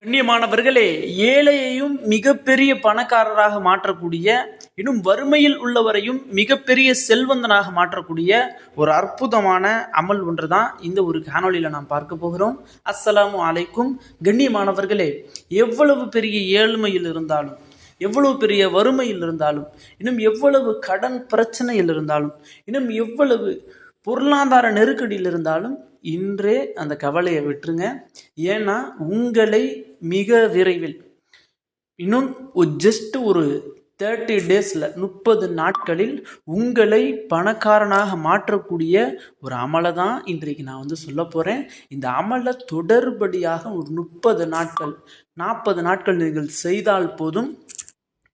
கண்ணியமானவர்களே, ஏழையையும் மிகப்பெரிய பணக்காரராக மாற்றக்கூடிய, இன்னும் வறுமையில் உள்ளவரையும் மிகப்பெரிய செல்வந்தனாக மாற்றக்கூடிய ஒரு அற்புதமான அமல் ஒன்று தான் இந்த ஒரு காணொலியில் நாம் பார்க்க போகிறோம். அஸ்ஸலாமு அலைக்கும். கண்ணியமானவர்களே, எவ்வளவு பெரிய ஏழ்மையில் இருந்தாலும், எவ்வளவு பெரிய வறுமையில் இருந்தாலும், இன்னும் எவ்வளவு கடன் பிரச்சனையில் இருந்தாலும், இன்னும் எவ்வளவு பொருளாதார நெருக்கடியில் இருந்தாலும் இன்றே அந்த கவலையை விட்டுருங்க. ஏன்னா உங்களை மிக விரைவில் இன்னும் ஜஸ்ட் ஒரு 30 டேஸில் 30 நாட்களில் உங்களை பணக்காரனாக மாற்றக்கூடிய ஒரு அமலை தான் இன்றைக்கு நான் சொல்ல போகிறேன். இந்த அமலை தொடர்படியாக ஒரு 30 நாட்கள் 40 நாட்கள் நீங்கள் செய்தால் போதும்,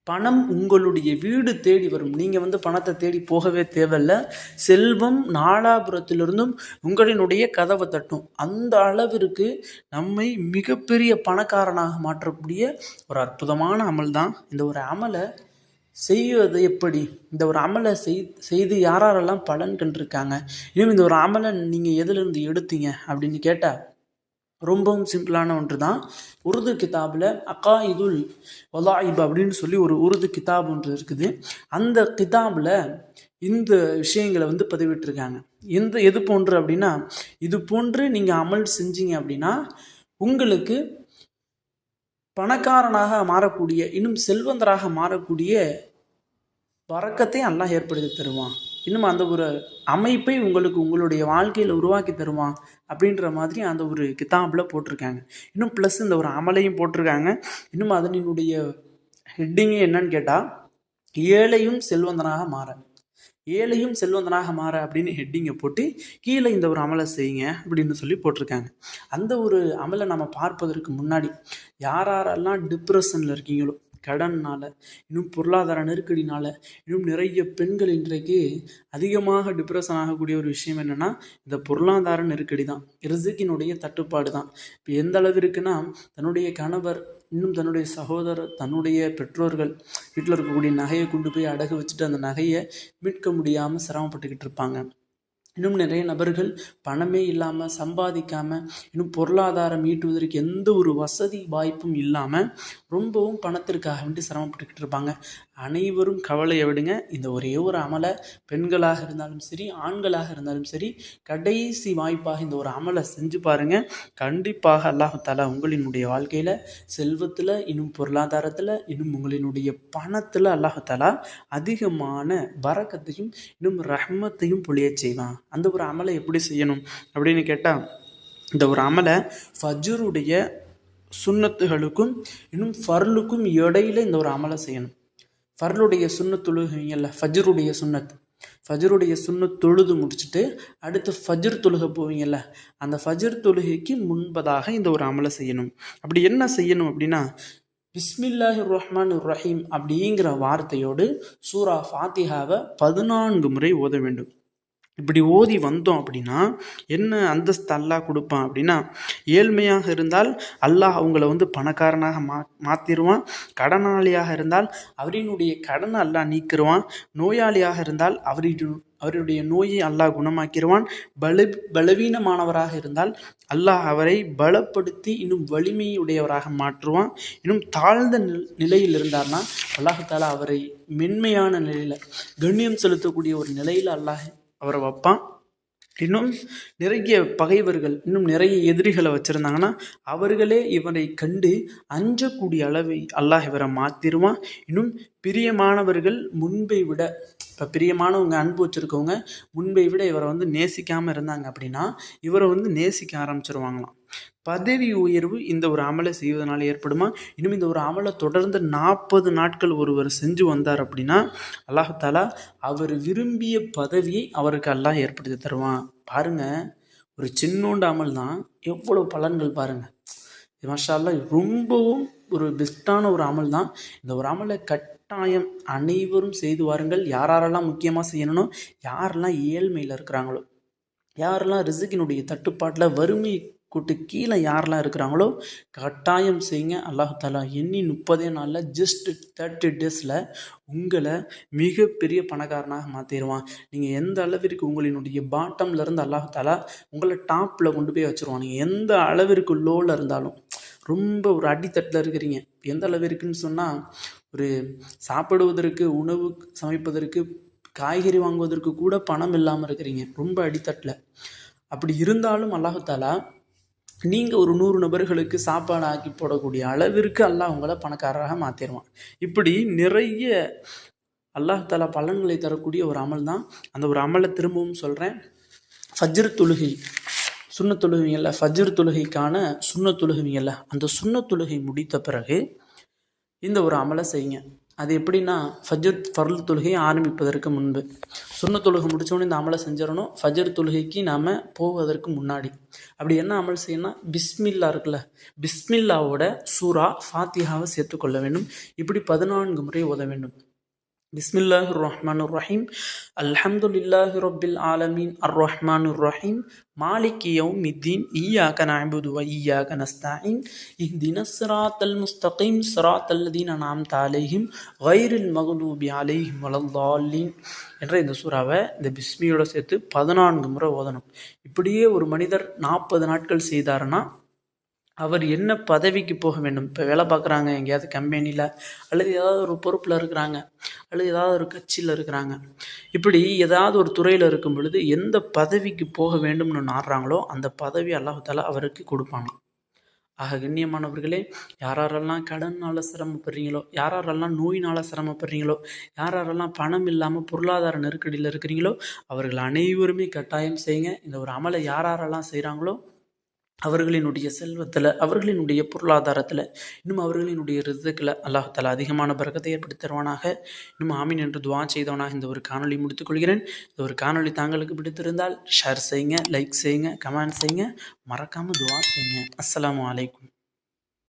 பணம் உங்களுடைய வீடு தேடி வரும். நீங்கள் பணத்தை தேடி போகவே தேவையில்லை. செல்வம் நாலாபுரத்திலிருந்தும் உங்களினுடைய கதவை தட்டும். அந்த அளவிற்கு நம்மை மிகப்பெரிய பணக்காரனாக மாற்றக்கூடிய ஒரு அற்புதமான அமல் தான். இந்த ஒரு அமலை செய்வது எப்படி? இந்த ஒரு அமலை செய்து யாரெல்லாம் பலன் கண்டிருக்காங்க? இன்னும் இந்த ஒரு அமலை நீங்கள் எதிலிருந்து எடுத்தீங்க அப்படின்னு கேட்டால் ரொம்பவும் சிம்பிளான ஒன்று தான். உருது கிதாபில் அகாயிதுல் வலாயிப் அப்படின்னு சொல்லி ஒரு உருது கிதாப் ஒன்று இருக்குது. அந்த கிதாபில் இந்த விஷயங்களை பதிவிட்டிருக்காங்க. எது போன்று அப்படின்னா, இது போன்று நீங்கள் அமல் செஞ்சீங்க அப்படின்னா உங்களுக்கு பணக்காரனாக மாறக்கூடிய, இன்னும் செல்வந்தராக மாறக்கூடிய பறக்கத்தை அல்லாஹ் ஏற்படுத்தி தருவான். இன்னும் அந்த ஒரு அமைப்பை உங்களுடைய வாழ்க்கையில் உருவாக்கி தருவான் அப்படின்ற மாதிரி அந்த ஒரு கிதாபில் போட்டிருக்காங்க. இன்னும் ப்ளஸ் இந்த ஒரு அமலையும் போட்டிருக்காங்க. இன்னும் அதனுடைய ஹெட்டிங்கே என்னன்னு கேட்டால், ஏழையும் செல்வந்தனாக மாற அப்படின்னு ஹெட்டிங்கை போட்டு கீழே இந்த ஒரு அமலை செய்யுங்க அப்படின்னு சொல்லி போட்டிருக்காங்க. அந்த ஒரு அமலை நம்ம பார்ப்பதற்கு முன்னாடி யாரெல்லாம் டிப்ரெஷனில் இருக்கீங்களோ, கடனால், இன்னும் பொருளாதார நெருக்கடினால், இன்னும் நிறைய பெண்கள் இன்றைக்கு அதிகமாக டிப்ரெஷன் ஆகக்கூடிய ஒரு விஷயம் என்னென்னா, இந்த பொருளாதார நெருக்கடி தான், ரிசுக்கினுடைய தட்டுப்பாடு தான். இப்போ எந்த அளவிற்குன்னா, தன்னுடைய கணவர், இன்னும் தன்னுடைய சகோதரர், தன்னுடைய பெற்றோர்கள் வீட்டில் இருக்கக்கூடிய நகையை கொண்டு போய் அடகு வச்சுட்டு அந்த நகையை மீட்க முடியாமல் சிரமப்பட்டுக்கிட்டு இருப்பாங்க. இன்னும் நிறைய நபர்கள் பணமே இல்லாமல், சம்பாதிக்காமல், இன்னும் பொருளாதாரம் ஈட்டுவதற்கு எந்த ஒரு வசதி வாய்ப்பும் இல்லாமல் ரொம்பவும் பணத்திற்காக வேண்டி சிரமப்பட்டுக்கிட்டு இருப்பாங்க. அனைவரும் கவலையை விடுங்க. இந்த ஒரே ஒரு அமலை பெண்களாக இருந்தாலும் சரி, ஆண்களாக இருந்தாலும் சரி, கடைசி வாய்ப்பாக இந்த ஒரு அமலை செஞ்சு பாருங்கள். கண்டிப்பாக அல்லாஹ் தஆலா உங்களினுடைய வாழ்க்கையில், செல்வத்தில், இன்னும் பொருளாதாரத்தில், இன்னும் உங்களினுடைய பணத்தில் அல்லாஹ் தஆலா அதிகமான பரக்கத்தையும் இன்னும் ரஹ்மத்தையும் பொழிய செய்வான். அந்த ஒரு அமலை எப்படி செய்யணும் அப்படின்னு கேட்டால், இந்த ஒரு அமலை ஃபஜ்ருடைய சுன்னத்துகளுக்கும் இன்னும் ஃபர்லுக்கும் இடையில இந்த ஒரு அமலை செய்யணும். ஃபர்லுடைய சுன்னத் தொழுகைங்கள்ல, ஃபஜ்ருடைய சுன்னத் தொழுது முடிச்சுட்டு அடுத்து ஃபஜ்ர் தொழுகை போவீங்கல்ல, அந்த ஃபஜ்ர் தொழுகைக்கு முன்பதாக இந்த ஒரு அமலை செய்யணும். அப்படி என்ன செய்யணும் அப்படின்னா, பிஸ்மில்லாஹிர் ரஹ்மானிர் ரஹீம் அப்படிங்கிற வார்த்தையோடு சூரா ஃபாத்திஹாவை 14 முறை ஓத வேண்டும். இப்படி ஓதி வந்தோம் அப்படின்னா என்ன அந்தஸ்து அல்லாஹ் கொடுப்பான் அப்படின்னா, ஏழ்மையாக இருந்தால் அல்லாஹ் அவங்கள பணக்காரனாக மாற்றிடுவான். கடனாளியாக இருந்தால் அவரினுடைய கடனை அல்லாஹ் நீக்கிடுவான். நோயாளியாக இருந்தால் அவருடைய நோயை அல்லாஹ் குணமாக்கிடுவான். பலவீனமானவராக இருந்தால் அல்லாஹ் அவரை பலப்படுத்தி இன்னும் வலிமையுடையவராக மாற்றுவான். இன்னும் தாழ்ந்த நிலையில் இருந்தார்னா அல்லாஹ் தஆலா அவரை மென்மையான நிலையில், கண்ணியம் செலுத்தக்கூடிய ஒரு நிலையில் அல்லாஹ் அவரை வைப்பான். இன்னும் நிறைய பகைவர்கள், இன்னும் நிறைய எதிரிகளை வச்சுருந்தாங்கன்னா அவர்களே இவரை கண்டு அஞ்சக்கூடிய அளவை அல்லாஹ் இவரை மாற்றிடுவான். இன்னும் பிரியமானவர்கள் முன்பை விட, இப்போ பிரியமானவங்க, அன்பு வச்சுருக்கவங்க முன்பை விட இவரை நேசிக்காமல் இருந்தாங்க அப்படின்னா இவரை நேசிக்க ஆரம்பிச்சிருவாங்களாம். பதவி உயர்வு இந்த ஒரு அமலை செய்வதனால் ஏற்படுமா? இன்னும் இந்த ஒரு அமலை தொடர்ந்து 40 நாட்கள் ஒருவர் செஞ்சு வந்தார் அப்படின்னா அல்லாஹ் தஆலா அவர் விரும்பிய பதவியை அவருக்கு அல்லாஹ் ஏற்படுத்தி தருவான். பாருங்க, ஒரு சின்னோண்டு அமல் தான், எவ்வளோ பலன்கள் பாருங்க. மாஷா அல்லாஹ், ரொம்பவும் ஒரு பெஸ்ட்டான ஒரு அமல் தான். இந்த ஒரு அமலை கட்டாயம் அனைவரும் செய்து வாருங்கள். யாரெல்லாம் முக்கியமாக செய்யணும்னோ, யாரெல்லாம் ஏழ்மையில் இருக்கிறாங்களோ, யாரெல்லாம் ரிசுக்கினுடைய தட்டுப்பாட்டில், வறுமை கூட்டு கீழே யாரெல்லாம் இருக்கிறாங்களோ கட்டாயம் செய்யுங்க. அல்லாஹ் தஆலா எண்ணி 30 நாளில் ஜஸ்ட் 30 டேஸில் உங்களை மிகப்பெரிய பணக்காரனாக மாற்றிடுவான். நீங்கள் எந்த அளவிற்கு உங்களினுடைய பாட்டம்லேருந்து அல்லாஹ் தஆலா உங்களை டாப்பில் கொண்டு போய் வச்சுருவான். நீங்கள் எந்த அளவிற்கு லோவில் இருந்தாலும் ரொம்ப ஒரு அடித்தட்டில் இருக்கிறீங்க. எந்த அளவு இருக்குன்னு சொன்னால், ஒரு சாப்பிடுவதற்கு, உணவு சமைப்பதற்கு, காய்கறி வாங்குவதற்கு கூட பணம் இல்லாமல் இருக்கிறீங்க, ரொம்ப அடித்தட்டில். அப்படி இருந்தாலும் அல்லாஹ் தாலா நீங்கள் ஒரு 100 நபர்களுக்கு சாப்பாடு ஆக்கி போடக்கூடிய அளவிற்கு அல்லாஹ் உங்களை பணக்காரராக மாற்றிடுவான். இப்படி நிறைய அல்லாஹ் தாலா பலன்களை தரக்கூடிய ஒரு அமல் தான். அந்த ஒரு அமலை திரும்பவும் சொல்கிறேன். ஃபஜ்ர் தொழுகை, சுன்ன தொழுகைங்கள்ல, ஃபஜ்ர் தொழுகைக்கான சுன்ன தொழுகைங்கள்ல, அந்த சுன்ன தொழுகை முடித்த பிறகு இந்த ஒரு அமலை செய்யுங்க. அது எப்படின்னா, ஃபஜ்ர் ஃபர்ல் தொழுகை ஆரம்பிப்பதற்கு முன்பு சுன்ன தொழுகை முடித்தோடனே இந்த அமலை செஞ்சிடணும். ஃபஜ்ர் தொழுகைக்கு நாம் போவதற்கு முன்னாடி அப்படி என்ன அமல் செய்யணும்னா, பிஸ்மில்லா இருக்குல்ல, பிஸ்மில்லாவோட சூரா ஃபாத்திஹாவை சேர்த்துக்கொள்ள வேண்டும். இப்படி 14 முறை ஓத வேண்டும். பிஸ்மில்லாஹிர் ரஹ்மானிர் ரஹீம், அல்ஹம்துலில்லாஹி ரப்பில் ஆலமீன், அர் ரஹ்மானிர் ரஹீம், மாலிகி யௌமித்தீன், இய்யாக நஅபுது வ இய்யாக நஸ்தஈன், இஹ்தினஸ் ஸிராத்தல் முஸ்தகீம், ஸிராத்தல் லதீன அன்அம்த அலைஹிம், கைரில் மக்தூபி அலைஹிம் வலத்தாலின் என்ற இந்த சூறாவை இந்த பிஸ்மியோட சேர்த்து 14 முறை ஓதணும். இப்படியே ஒரு மனிதர் 40 நாட்கள் செய்தாருன்னா அவர் என்ன பதவிக்கு போக வேண்டும். இப்போ வேலை பார்க்குறாங்க எங்கேயாவது கம்பெனியில், அல்லது ஏதாவது ஒரு பொறுப்பில் இருக்கிறாங்க, அல்லது ஏதாவது ஒரு கட்சியில் இருக்கிறாங்க. இப்படி ஏதாவது ஒரு துறையில் இருக்கும் பொழுது எந்த பதவிக்கு போக வேண்டும்னு நாடுறாங்களோ அந்த பதவி அல்லாஹ் தஆலா அவருக்கு கொடுப்பாங்க. ஆக கண்ணியமானவர்களே, யாரெல்லாம் கடனால் சிரமப்படுறீங்களோ, யாரெல்லாம் நோயினால் சிரமப்படுறீங்களோ, யாரெல்லாம் பணம் இல்லாமல் பொருளாதார நெருக்கடியில் இருக்கிறீங்களோ, அவர்கள் அனைவருமே கட்டாயம் செய்யுங்க. இந்த ஒரு அமலை யாரெல்லாம் செய்கிறாங்களோ அவர்களினுடைய செல்வத்தில், அவர்களினுடைய பொருளாதாரத்தில், இன்னும் அவர்களினுடைய ரிஸ்கில் அல்லாஹ் தஆலா அதிகமான பரக்கத்தை ஏற்படுத்தி தருவானாக. இன்னும் ஆமீன் என்று துஆ செய்தவனாக இந்த ஒரு காணொலி முடித்துக்கொள்கிறேன். இந்த ஒரு காணொலி தாங்களுக்கு பிடித்திருந்தால் ஷேர் செய்யுங்க, லைக் செய்யுங்க, கமெண்ட் செய்யுங்க, மறக்காமல் துஆ செய்யுங்க. அஸ்ஸலாமு அலைக்கும்.